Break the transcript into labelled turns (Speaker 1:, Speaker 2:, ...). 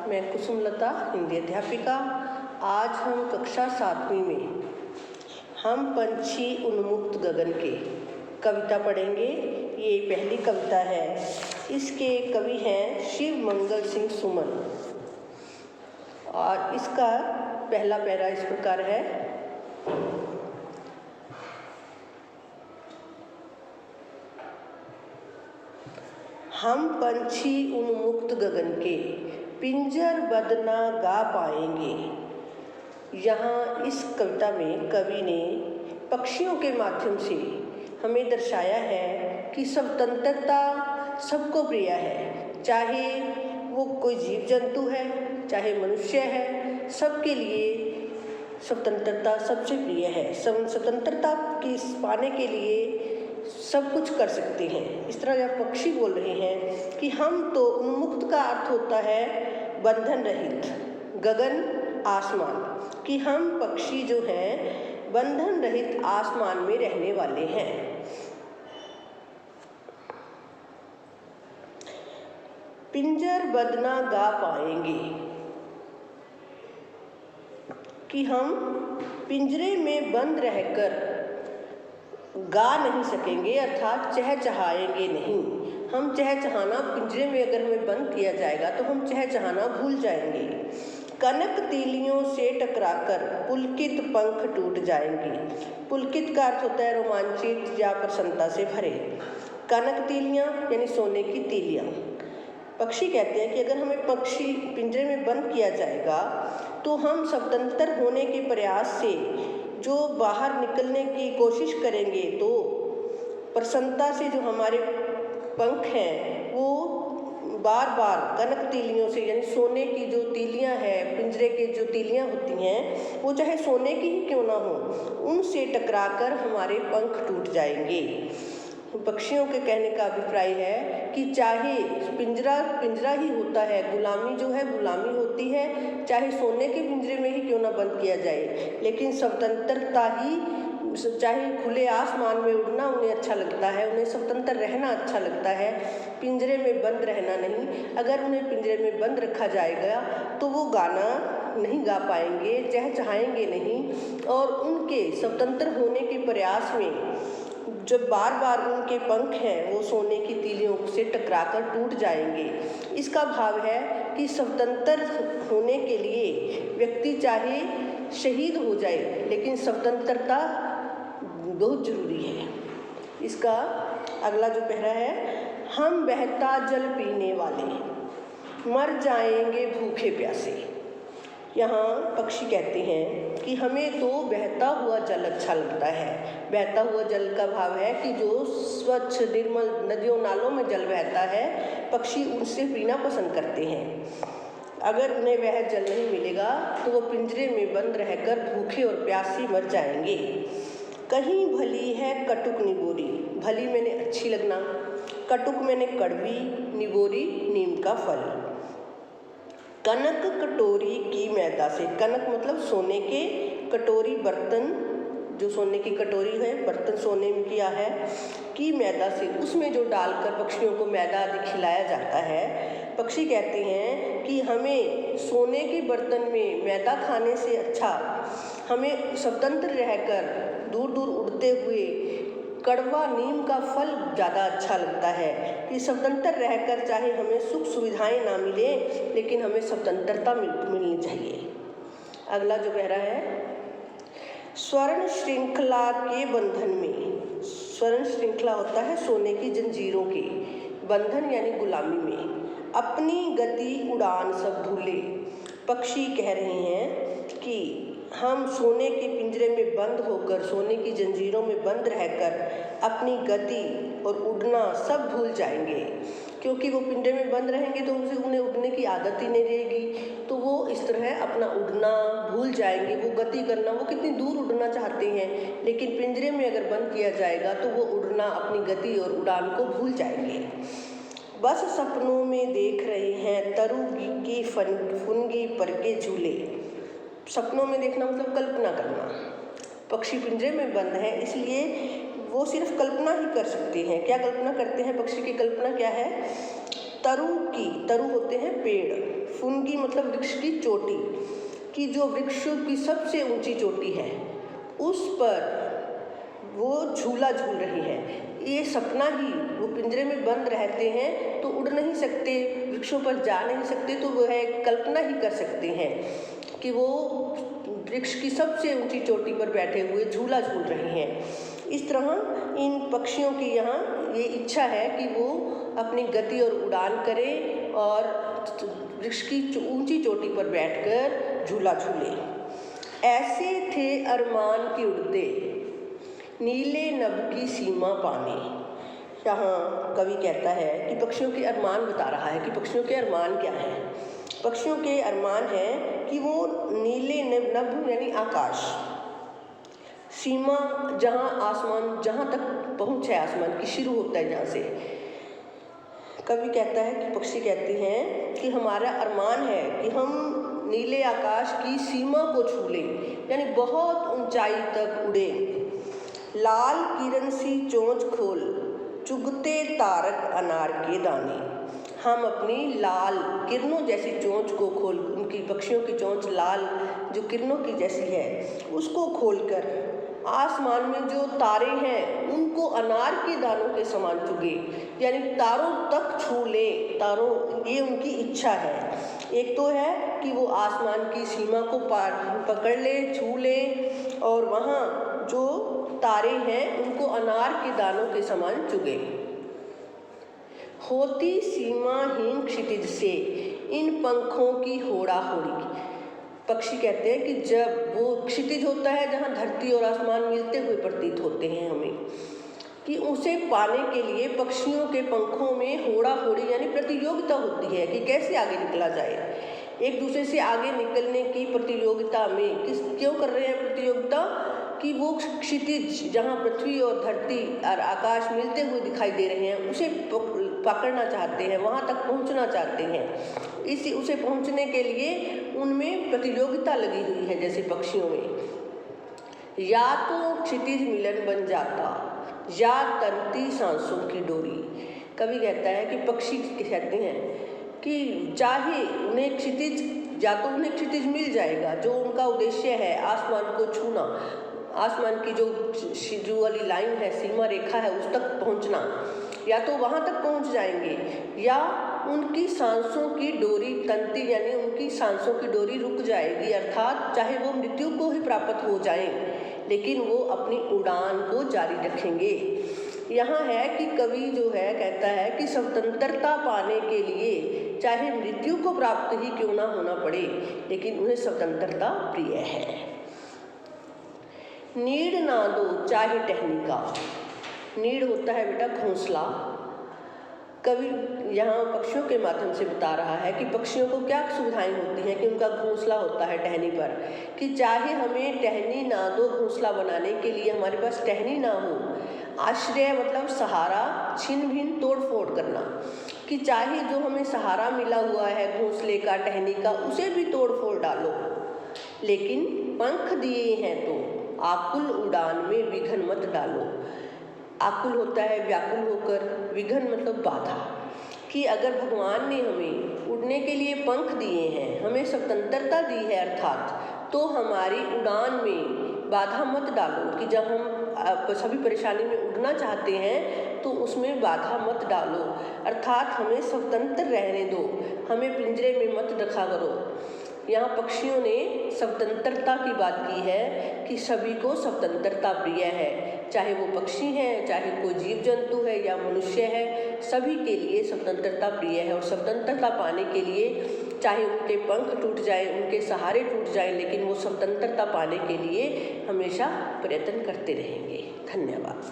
Speaker 1: मैं कुसुमलता, हिंदी अध्यापिका। आज हम कक्षा 7वीं में हम पंछी उन्मुक्त गगन के कविता पढ़ेंगे। ये पहली कविता है। इसके कवि हैं शिव मंगल सिंह सुमन और इसका पहला पैरा इस प्रकार है। हम पंछी उन्मुक्त गगन के पिंजर बद ना गा पाएंगे। यहाँ इस कविता में कवि ने पक्षियों के माध्यम से हमें दर्शाया है कि स्वतंत्रता सबको प्रिय है, चाहे वो कोई जीव जंतु है, चाहे मनुष्य है, सबके लिए स्वतंत्रता सबसे प्रिय है। स्वतंत्रता की पाने के लिए सब कुछ कर सकते हैं। इस तरह जब पक्षी बोल रहे हैं कि हम तो उन्मुक्त का अर्थ होता है बंधन रहित, गगन आसमान, कि हम पक्षी जो हैं बंधन रहित आसमान में रहने वाले हैं। पिंजर बद ना गा पाएंगे, कि हम पिंजरे में बंद रहकर गा नहीं सकेंगे, अर्थात चहचहाएंगे नहीं। हम चहचहाना, पिंजरे में अगर हमें बंद किया जाएगा तो हम चहचहाना भूल जाएंगे। कनक तीलियों से टकराकर पुलकित पंख टूट जाएंगे। पुलकित का अर्थ होता है रोमांचित या प्रसन्नता से भरे। कनक तीलियाँ यानी सोने की तीलियाँ। पक्षी कहते हैं कि अगर हमें पक्षी पिंजरे में बंद किया जाएगा तो हम स्वतंत्र होने के प्रयास से जो बाहर निकलने की कोशिश करेंगे तो प्रसन्नता से जो हमारे पंख हैं वो बार बार कनक तीलियों से, यानी सोने की जो तीलियां हैं, पिंजरे के जो तीलियां होती हैं वो चाहे सोने की ही क्यों ना हो, उनसे टकराकर हमारे पंख टूट जाएंगे। पक्षियों के कहने का अभिप्राय है कि चाहे पिंजरा ही होता है, गुलामी जो है गुलामी होती है, चाहे सोने के पिंजरे में ही क्यों ना बंद किया जाए, लेकिन स्वतंत्रता ही, चाहे खुले आसमान में उड़ना उन्हें अच्छा लगता है, उन्हें स्वतंत्र रहना अच्छा लगता है, पिंजरे में बंद रहना नहीं। अगर उन्हें पिंजरे में बंद रखा जाएगा तो वो गाना नहीं गा पाएंगे, चहचहाएंगे नहीं, और उनके स्वतंत्र होने के प्रयास में जब बार बार उनके पंख हैं वो सोने की तीलियों से टकराकर टूट जाएंगे। इसका भाव है कि स्वतंत्र होने के लिए व्यक्ति चाहे शहीद हो जाए, लेकिन स्वतंत्रता बहुत जरूरी है। इसका अगला जो पैरा है, हम बहता जल पीने वाले मर जाएंगे भूखे प्यासे। यहाँ पक्षी कहते हैं कि हमें तो बहता हुआ जल अच्छा लगता है। बहता हुआ जल का भाव है कि जो स्वच्छ निर्मल नदियों नालों में जल बहता है, पक्षी उनसे पीना पसंद करते हैं। अगर उन्हें वह जल नहीं मिलेगा तो वो पिंजरे में बंद रहकर भूखे और प्यासे मर जाएंगे। कहीं भली है कटुक निगोरी, भली मैंने अच्छी लगना, कटुक मैंने कड़वी, निगोरी नीम का फल। कनक कटोरी की मैदा से, कनक मतलब सोने के, कटोरी बर्तन, जो सोने की कटोरी है, बर्तन सोने में किया है, की मैदा से, उसमें जो डालकर पक्षियों को मैदा आदि खिलाया जाता है। पक्षी कहते हैं कि हमें सोने के बर्तन में मैदा खाने से अच्छा हमें स्वतंत्र रहकर दूर दूर उड़ते हुए कड़वा नीम का फल ज़्यादा अच्छा लगता है, कि स्वतंत्र रहकर चाहे हमें सुख सुविधाएं ना मिले, लेकिन हमें स्वतंत्रता मिलनी चाहिए। अगला जो पैरा है, स्वर्ण श्रृंखला के बंधन में। स्वर्ण श्रृंखला होता है सोने की जंजीरों के, बंधन यानी गुलामी में अपनी गति उड़ान सब भूले। पक्षी कह रहे हैं कि हम सोने के पिंजरे में बंद होकर, सोने की जंजीरों में बंद रहकर अपनी गति और उड़ना सब भूल जाएंगे, क्योंकि वो पिंजरे में बंद रहेंगे तो उन्हें उड़ने की आदत ही नहीं रहेगी, तो वो इस तरह अपना उड़ना भूल जाएंगे। वो गति करना, वो कितनी दूर उड़ना चाहते हैं, लेकिन पिंजरे में अगर बंद किया जाएगा तो वो उड़ना, अपनी गति और उड़ान को भूल जाएंगे। बस सपनों में देख रहे हैं तरु की फुनगी पर के झूले। सपनों में देखना मतलब कल्पना करना। पक्षी पिंजरे में बंद है, इसलिए वो सिर्फ कल्पना ही कर सकते हैं। क्या कल्पना करते हैं? पक्षी की कल्पना क्या है? तरु की, तरु होते हैं पेड़, फुनगी मतलब वृक्ष की चोटी, कि जो वृक्षों की सबसे ऊंची चोटी है उस पर वो झूला झूल रही है। ये सपना ही, वो पिंजरे में बंद रहते हैं तो उड़ नहीं सकते, वृक्षों पर जा नहीं सकते, तो वो है कल्पना ही कर सकते हैं कि वो वृक्ष की सबसे ऊंची चोटी पर बैठे हुए झूला झूल रहे हैं। इस तरह इन पक्षियों की यहाँ ये इच्छा है कि वो अपनी गति और उड़ान करें और वृक्ष की ऊंची चोटी पर बैठकर झूला झूले। ऐसे थे अरमान के उड़ते, नीले नभ की सीमा पाने। यहाँ कवि कहता है कि पक्षियों के अरमान बता रहा है कि पक्षियों के अरमान क्या हैं। पक्षियों के अरमान है कि वो नीले नभ यानी आकाश, सीमा जहाँ आसमान, जहाँ तक पहुँच है आसमान की, शुरू होता है जहाँ से। कवि कहता है कि पक्षी कहते हैं कि हमारा अरमान है कि हम नीले आकाश की सीमा को छू लें, यानी बहुत ऊंचाई तक उड़े। लाल किरण सी चोंच खोल, चुगते तारक अनार के दाने। हम अपनी लाल किरणों जैसी चोंच को खोल, उनकी पक्षियों की चोंच लाल जो किरणों की जैसी है उसको खोलकर आसमान में जो तारे हैं उनको अनार के दानों के समान चुगे, यानी तारों तक छू ले। तारों, ये उनकी इच्छा है। एक तो है कि वो आसमान की सीमा को पकड़ ले, छू ले, और वहाँ जो तारे हैं उनको अनार के दानों के समान चुगे। होती सीमाहीन क्षितिज से इन पंखों की होड़ा होड़ी। पक्षी कहते हैं कि जब वो क्षितिज होता है जहाँ धरती और आसमान मिलते हुए प्रतीत होते हैं हमें, कि उसे पाने के लिए पक्षियों के पंखों में होड़ा होड़ी यानी प्रतियोगिता होती है कि कैसे आगे निकला जाए। एक दूसरे से आगे निकलने की प्रतियोगिता में क्यों कर रहे हैं प्रतियोगिता, कि वो क्षितिज जहाँ पृथ्वी और धरती और आकाश मिलते हुए दिखाई दे रहे हैं उसे पकड़ना चाहते हैं, वहाँ तक पहुँचना चाहते हैं। उसे पहुँचने के लिए उनमें प्रतियोगिता लगी हुई है। जैसे पक्षियों में या तो क्षितिज मिलन बन जाता या तनती सांसों की डोरी। कवि कहता है कि पक्षी कहते हैं कि चाहे उन्हें क्षितिज, या तो उन्हें क्षितिज मिल जाएगा जो उनका उद्देश्य है आसमान को छूना, आसमान की जो वाली लाइन है, सीमा रेखा है, उस तक पहुंचना, या तो वहां तक पहुंच जाएंगे, या उनकी सांसों की डोरी तंती यानी उनकी सांसों की डोरी रुक जाएगी, अर्थात चाहे वो मृत्यु को ही प्राप्त हो जाएं लेकिन वो अपनी उड़ान को जारी रखेंगे। यहाँ है कि कवि जो है कहता है कि स्वतंत्रता पाने के लिए चाहे मृत्यु को प्राप्त ही क्यों ना होना पड़े लेकिन उन्हें स्वतंत्रता प्रिय है। नीड़ ना दो चाहे टहनी का। नीड़ होता है बेटा घोंसला। कवि यहाँ पक्षियों के माध्यम से बता रहा है कि पक्षियों को क्या सुविधाएं होती हैं, कि उनका घोंसला होता है टहनी पर, कि चाहे हमें टहनी ना दो, घोंसला बनाने के लिए हमारे पास टहनी ना हो, आश्रय मतलब सहारा, छिन भिन तोड़ फोड़ करना, कि चाहे जो हमें सहारा मिला हुआ है घोंसले का, टहनी का, उसे भी तोड़ फोड़ डालो, लेकिन पंख दिए हैं तो आकुल उड़ान में विघन मत डालो। आकुल होता है व्याकुल होकर, विघन मतलब बाधा, कि अगर भगवान ने हमें उड़ने के लिए पंख दिए हैं, हमें स्वतंत्रता दी है अर्थात, तो हमारी उड़ान में बाधा मत डालो, कि जब हम सभी परेशानी में उड़ना चाहते हैं तो उसमें बाधा मत डालो, अर्थात हमें स्वतंत्र रहने दो, हमें पिंजरे में मत रखा करो। यहाँ पक्षियों ने स्वतंत्रता की बात की है कि सभी को स्वतंत्रता प्रिय है, चाहे वो पक्षी हैं, चाहे कोई जीव जंतु है या मनुष्य है, सभी के लिए स्वतंत्रता प्रिय है। और स्वतंत्रता पाने के लिए चाहे उनके पंख टूट जाए, उनके सहारे टूट जाए, लेकिन वो स्वतंत्रता पाने के लिए हमेशा प्रयत्न करते रहेंगे। धन्यवाद।